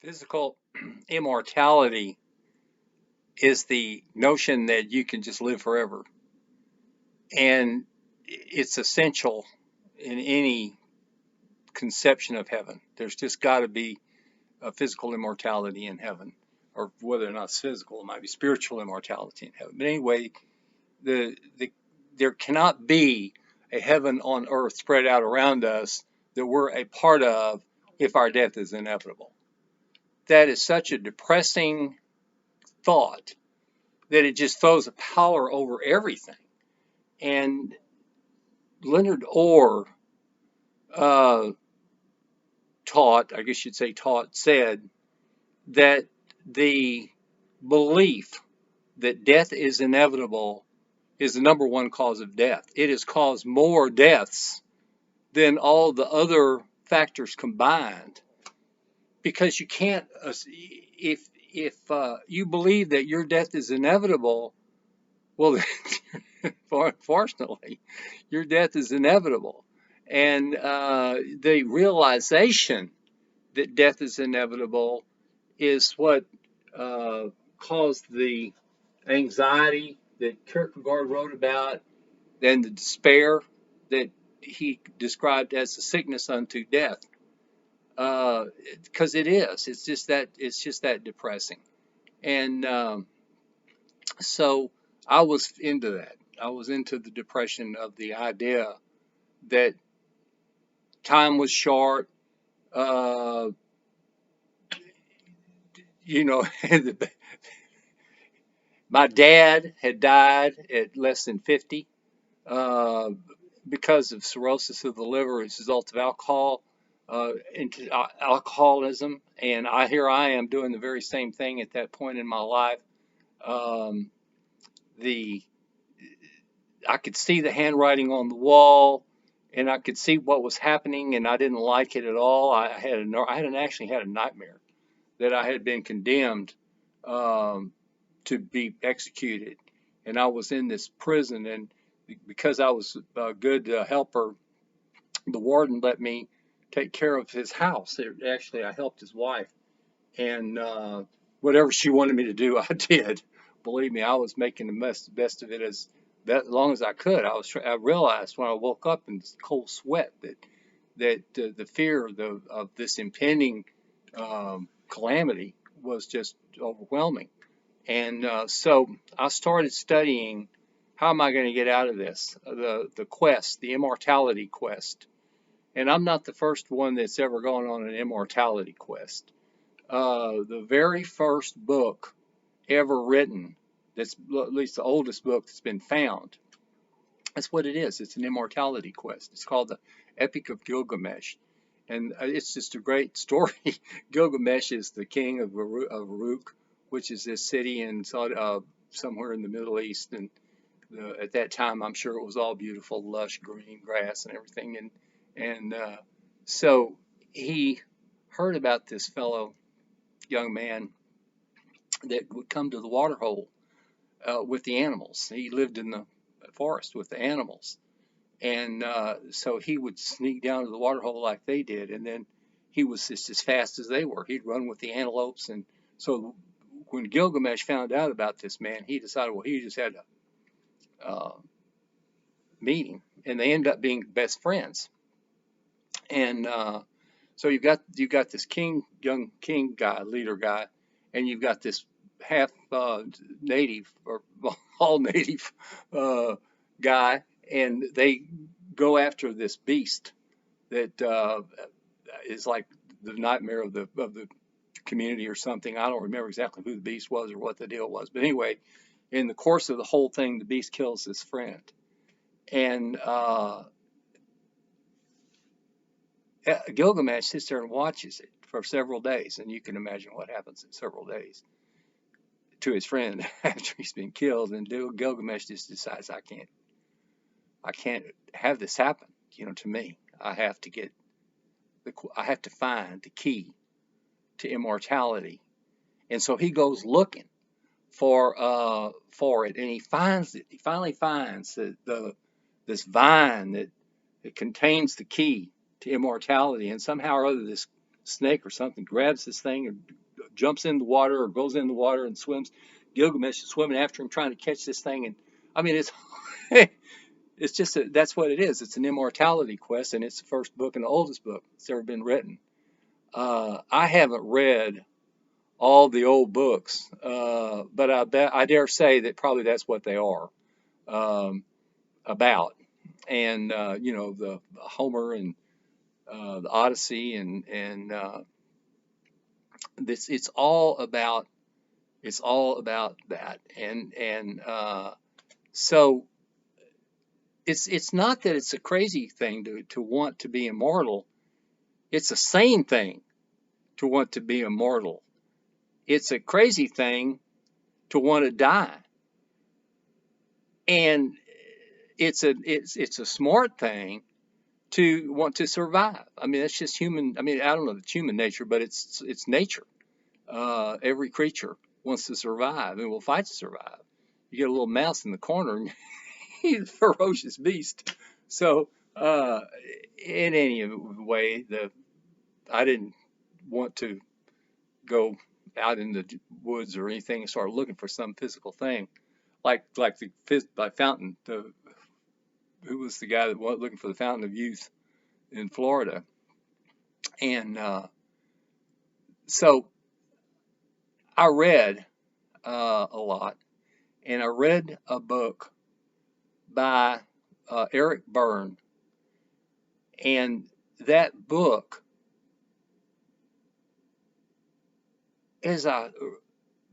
Physical immortality is the notion that you can just live forever. And it's essential in any conception of heaven. There's just got to be a physical immortality in heaven, or whether or not it's physical, it might be spiritual immortality in heaven. But anyway, there cannot be a heaven on earth spread out around us that we're a part of if our death is inevitable. That is such a depressing thought that it just throws a power over everything. And Leonard Orr uh, taught, I guess you'd say taught, said that the belief that death is inevitable is the number one cause of death. It has caused more deaths than all the other factors combined, because you can't, if you believe that your death is inevitable, well, fortunately, your death is inevitable. And the realization that death is inevitable is what uh, caused the anxiety that Kierkegaard wrote about, and the despair that he described as the sickness unto death. Because it is. It's just that depressing. And so I was into that. I was into the depression of the idea that time was short. Uh, you know, my dad had died at less than 50 uh, because of cirrhosis of the liver as a result of into alcoholism. And here I am doing the very same thing at that point in my life. Um, the I could see the handwriting on the wall, and I could see what was happening, and I didn't like it at all. Actually had a nightmare that I had been condemned um, to be executed, and I was in this prison, and because I was a good helper, the warden let me take care of his house. Actually, I helped his wife, and whatever she wanted me to do, I did. Believe me, I was making the best of it as long as I could. I realized when I woke up in this cold sweat that the fear of this impending calamity was just overwhelming. And so I started studying, how am I going to get out of this? The quest, the immortality quest. And I'm not the first one that's ever gone on an immortality quest. The very first book ever written, that's at least the oldest book that's been found, that's what it is. It's an immortality quest. It's called the Epic of Gilgamesh. And it's just a great story. Gilgamesh is the king of Uruk, which is this city in somewhere in the Middle East. And at that time, I'm sure it was all beautiful, lush green grass and everything. And so he heard about this fellow young man that would come to the water hole with the animals. He lived in the forest with the animals. And so he would sneak down to the water hole like they did. And then he was just as fast as they were. He'd run with the antelopes. And so when Gilgamesh found out about this man, he decided, well, he just had to meet him. And they end up being best friends. And so you've got this young king guy, leader guy, and you've got this half native or all native guy, and they go after this beast that is like the nightmare of the community or something. I don't remember exactly who the beast was or what the deal was, but anyway, in the course of the whole thing, the beast kills his friend, and Gilgamesh sits there and watches it for several days, and you can imagine what happens in several days to his friend after he's been killed. And Gilgamesh just decides, I can't have this happen, to me. I have to find the key to immortality, and so he goes looking for it, and he finds it. He finally finds this vine that contains the key to immortality, and somehow or other, this snake or something grabs this thing and jumps in the water or goes in the water and swims. Gilgamesh is swimming after him trying to catch this thing, and I mean it's it's just that's what it is. It's an immortality quest, and it's the first book and the oldest book that's ever been written. I haven't read all the old books, but I dare say that probably that's what they are um, about. And the Homer and the Odyssey and this it's all about that. And so it's not that it's a crazy thing to want to be immortal. It's a sane thing to want to be immortal. It's a crazy thing to want to die. And it's a smart thing to want to survive. I mean, that's just human. I mean, I don't know if it's human nature, but it's nature. Every creature wants to survive and will fight to survive. You get a little mouse in the corner, and he's a ferocious beast. So, in any way, I didn't want to go out in the woods or anything and start looking for some physical thing like the fountain. Who was the guy that was looking for the fountain of youth in Florida? And so I read a lot, and I read a book by Eric Berne, and that book, as I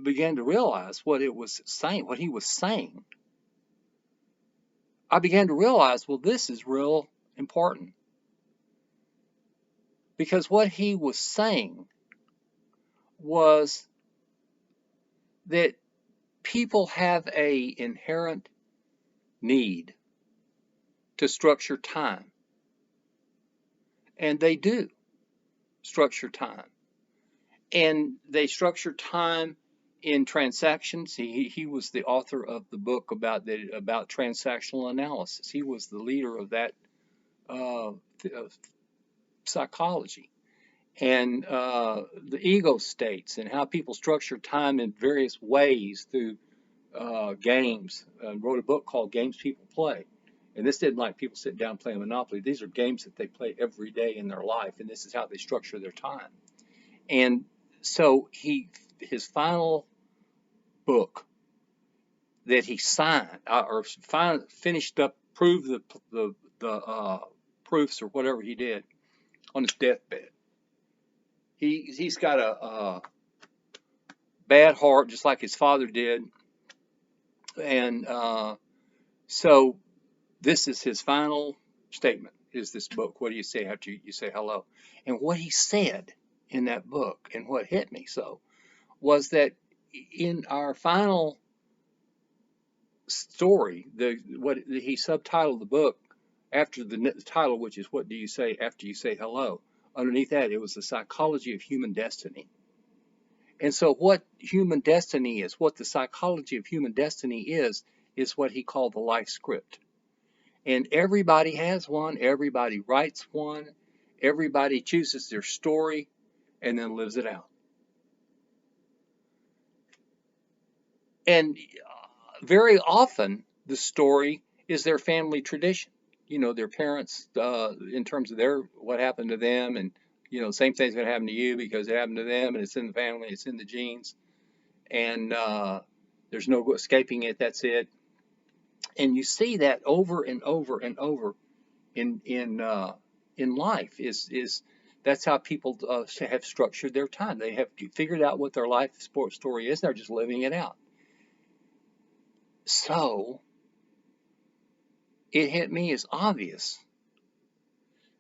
began to realize what it was saying, what he was saying, I began to realize, well, this is real important because what he was saying was that people have a inherent need to structure time, and they do structure time, and they structure time in transactions. He was the author of the book about transactional analysis. He was the leader of that uh, psychology and the ego states and how people structure time in various ways through games. Wrote a book called Games People Play. And this didn't like people sitting down playing Monopoly. These are games that they play every day in their life, and this is how they structure their time. And so his final book that he signed or finished up, proved the proofs or whatever he did on his deathbed. He's got a bad heart, just like his father did, and so this is his final statement. Is this book? What do you say after you say hello? And what he said in that book, and what hit me so, was that in our final story, what he subtitled the book after the title, which is "What do you say after you say hello?" Underneath that, it was the psychology of human destiny. And so, what human destiny is, what the psychology of human destiny is what he called the life script. And everybody has one, everybody writes one, everybody chooses their story and then lives it out. And very often, the story is their family tradition. Their parents, in terms of what happened to them, and same thing's going to happen to you because it happened to them, and it's in the family, it's in the genes, and there's no escaping it. That's it. And you see that over and over and over in life. Is That's how people have structured their time. They have figured out what their life sports story is. They're just living it out. So it hit me as obvious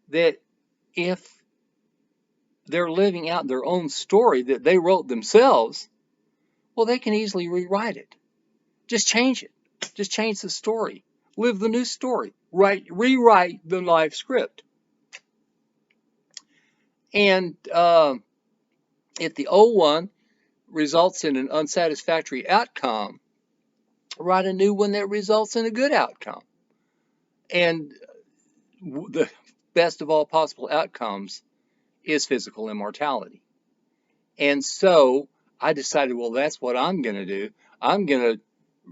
that if they're living out their own story that they wrote themselves, well, they can easily rewrite it. Just change it. Just change the story. Live the new story. Rewrite the life script. And if the old one results in an unsatisfactory outcome, write a new one that results in a good outcome. And the best of all possible outcomes is physical immortality. And so I decided, well, that's what I'm going to do. I'm going to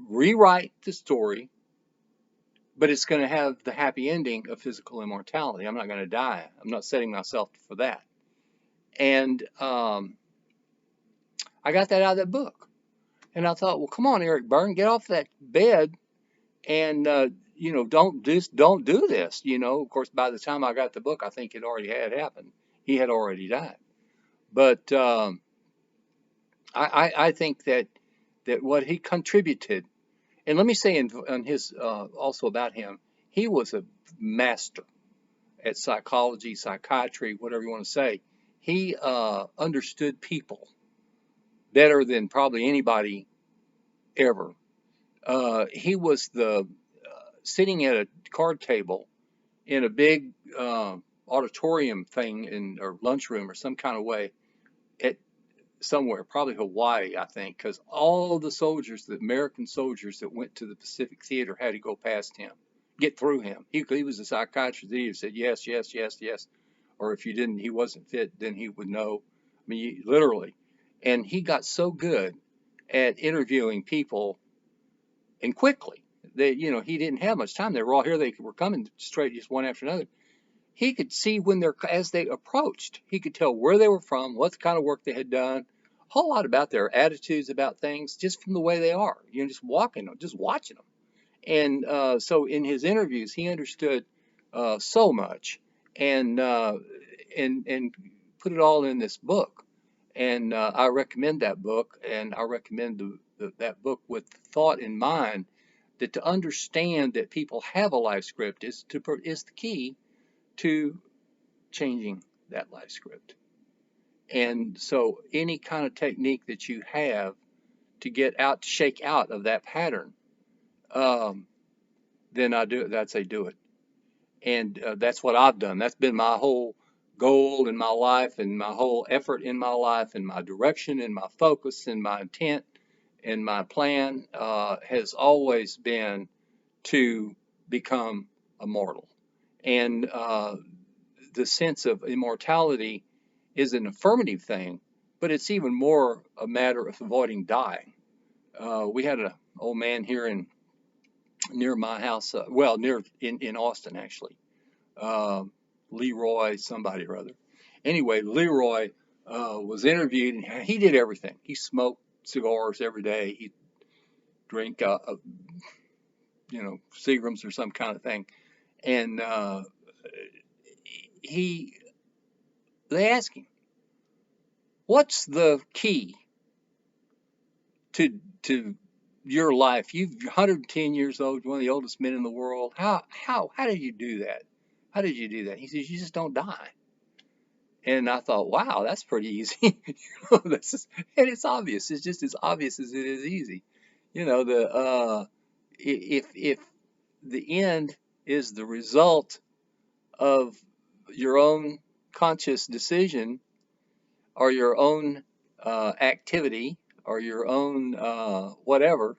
rewrite the story, but it's going to have the happy ending of physical immortality. I'm not going to die. I'm not setting myself for that. And I got that out of that book. And I thought, well, come on, Eric Byrne, get off that bed and don't do this. Of course, by the time I got the book, I think it already had happened. He had already died. But I think that what he contributed, and let me say in his also about him, he was a master at psychology, psychiatry, whatever you want to say. He understood people better than probably anybody ever. He was the sitting at a card table in a big auditorium thing in or lunchroom or some kind of way at somewhere, probably Hawaii, I think, because all the soldiers, the American soldiers that went to the Pacific Theater had to go past him, get through him. He was a psychiatrist. He said yes, yes, yes, yes, or if you didn't, he wasn't fit, then he would know. I mean, literally. And he got so good at interviewing people and quickly. He didn't have much time. They were all here. They were coming straight, just one after another. He could see when as they approached, he could tell where they were from, what kind of work they had done, a whole lot about their attitudes about things, just from the way they are. Just walking them, just watching them. And so in his interviews, he understood so much, and and put it all in this book. And I recommend that book, and I recommend that book with thought in mind that to understand that people have a life script is the key to changing that life script. And so any kind of technique that you have to get out, to shake out of that pattern, um, then I'd say do it. And that's what I've done. That's been my whole goal in my life and my whole effort in my life and my direction and my focus and my intent and my plan has always been to become immortal. And the sense of immortality is an affirmative thing, but it's even more a matter of avoiding dying. We had an old man here near my house, near in Austin actually, uh, Leroy somebody or other. Anyway, Leroy was interviewed, and he did everything. He smoked cigars every day. He drank, Seagrams or some kind of thing, and he they asked him, "What's the key to your life? You're 110 years old, one of the oldest men in the world. How did you do that? How did you do that?" He says, "You just don't die." And I thought, wow, that's pretty easy. And it's obvious. It's just as obvious as it is easy. The if the end is the result of your own conscious decision or your own activity or your own whatever,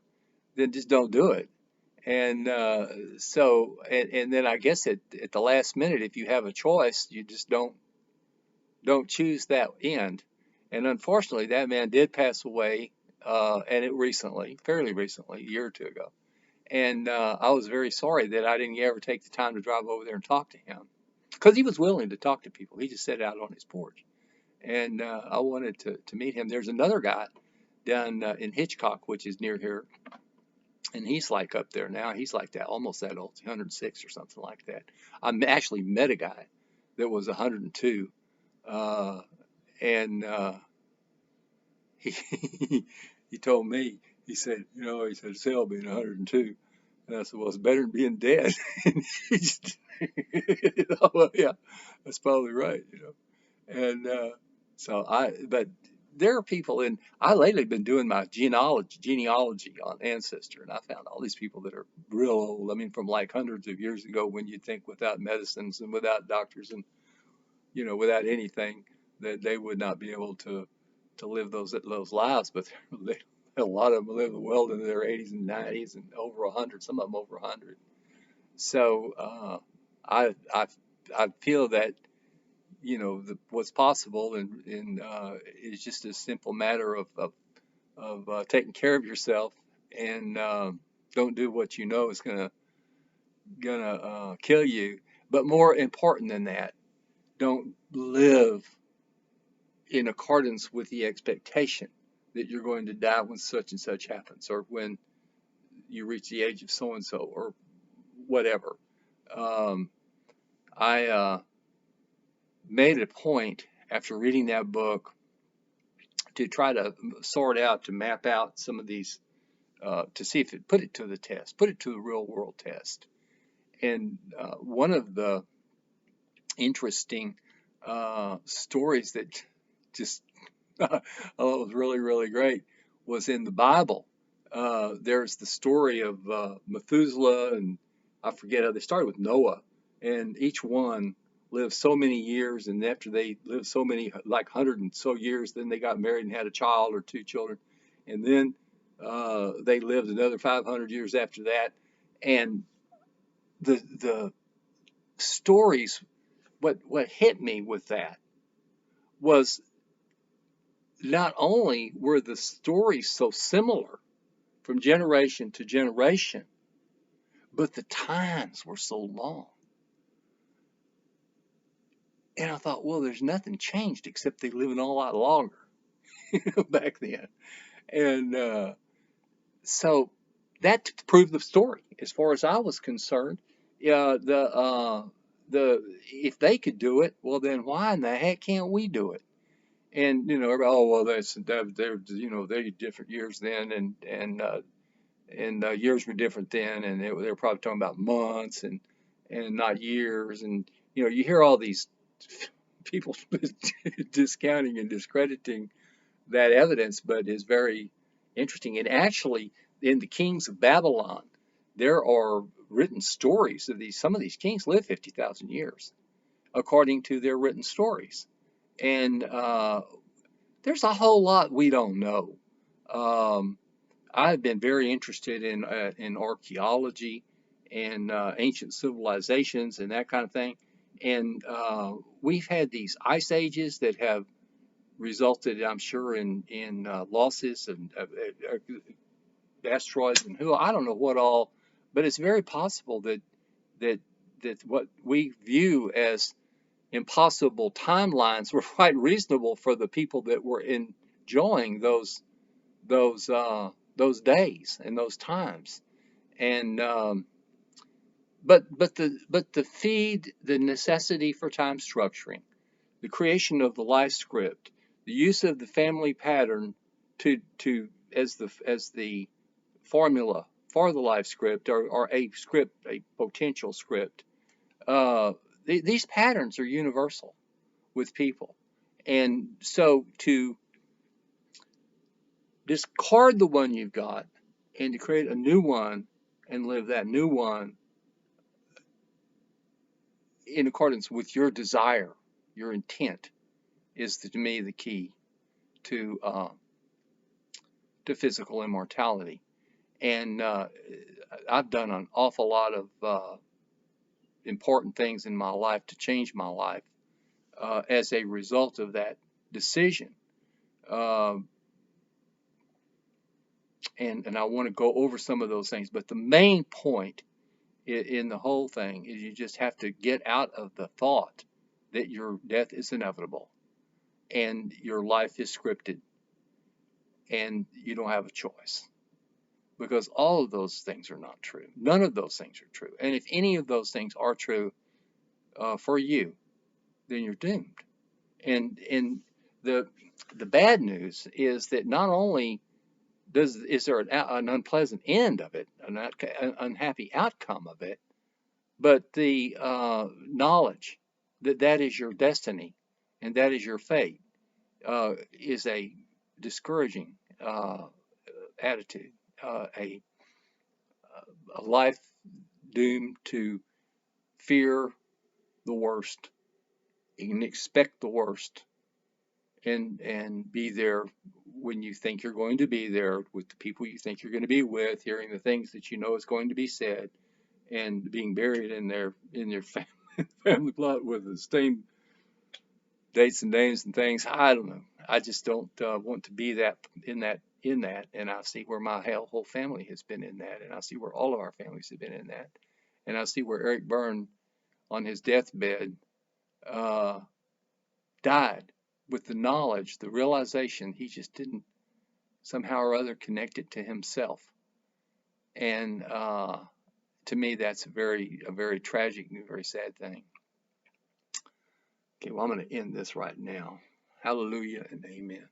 then just don't do it. And and then I guess at the last minute, if you have a choice, you just don't choose that end. And unfortunately, that man did pass away, and it recently, fairly recently, a year or two ago. And I was very sorry that I didn't ever take the time to drive over there and talk to him, because he was willing to talk to people. He just sat out on his porch, and I wanted to meet him. There's another guy down in Hitchcock, which is near here, and he's like up there now. He's like that, almost that old, 106 or something like that. I actually met a guy that was 102, uh, and he he told me, he said, he said, "It's hell being 102." And I said, "Well, it's better than being dead." And he just, well, yeah, that's probably right. And but there are people, and I lately been doing my genealogy on Ancestor, and I found all these people that are real old. I mean, from like hundreds of years ago, when you'd think without medicines and without doctors and without anything, that they would not be able to live those lives. But a lot of them live well into their 80s and 90s and over 100. Some of them over 100. So I feel that what's possible, and it's just a simple matter of taking care of yourself, and don't do what you know is gonna kill you. But more important than that, don't live in accordance with the expectation that you're going to die when such and such happens, or when you reach the age of so and so, or whatever. Um, I made a point after reading that book to try to sort out, to map out some of these, to see if it put it to the test, put it to the real world test. And one of the interesting stories that just oh, it was really, really great was in the Bible. There's the story of Methuselah, and I forget how they started with Noah, and each one lived so many years, and after they lived so many, like 100 and so years, then they got married and had a child or two children, and then they lived another 500 years after that, and the stories, what hit me with that was not only were the stories so similar from generation to generation, but the times were so long. And I thought, well, there's nothing changed except they live a lot longer back then. And so that proved the story as far as I was concerned. The if they could do it, well, then why in the heck can't we do it? And everybody, oh well, they're they're different years then, and years were different then, and they were probably talking about months and not years, and you hear all these people discounting and discrediting that evidence, but it's very interesting. And actually, in the kings of Babylon, there are written stories of these. Some of these kings lived 50,000 years, according to their written stories, and there's a whole lot we don't know. Um, I've been very interested in archaeology and ancient civilizations and that kind of thing. And we've had these ice ages that have resulted, I'm sure, in losses and asteroids and who I don't know what all, but it's very possible that that what we view as impossible timelines were quite reasonable for the people that were enjoying those days and those times. And but the feed, the necessity for time structuring, the creation of the life script, the use of the family pattern to as the formula for the life script, or a script, a potential script. These patterns are universal with people, and so to discard the one you've got and to create a new one and live that new one in accordance with your desire, your intent, is to me the key to physical immortality. And I've done an awful lot of important things in my life to change my life as a result of that decision. Uh, and I want to go over some of those things. But the main point in the whole thing is you just have to get out of the thought that your death is inevitable and your life is scripted and you don't have a choice, because all of those things are not true. None of those things are true. And if any of those things are true for you, then you're doomed. And the the bad news is that not only is there an unpleasant end of it, an unhappy outcome of it, but the knowledge that that is your destiny and that is your fate is a discouraging attitude, a life doomed to fear the worst and expect the worst, and be there when you think you're going to be there with the people you think you're going to be with, hearing the things that you know is going to be said, and being buried in their family plot with the same dates and names and things. I don't know. I just don't want to be that in that. And I see where my whole family has been in that, and I see where all of our families have been in that, and I see where Eric Byrne on his deathbed uh, died with the knowledge, the realization he just didn't somehow or other connect it to himself. And to me, that's a very tragic and very sad thing. Okay, well, I'm going to end this right now. Hallelujah and amen.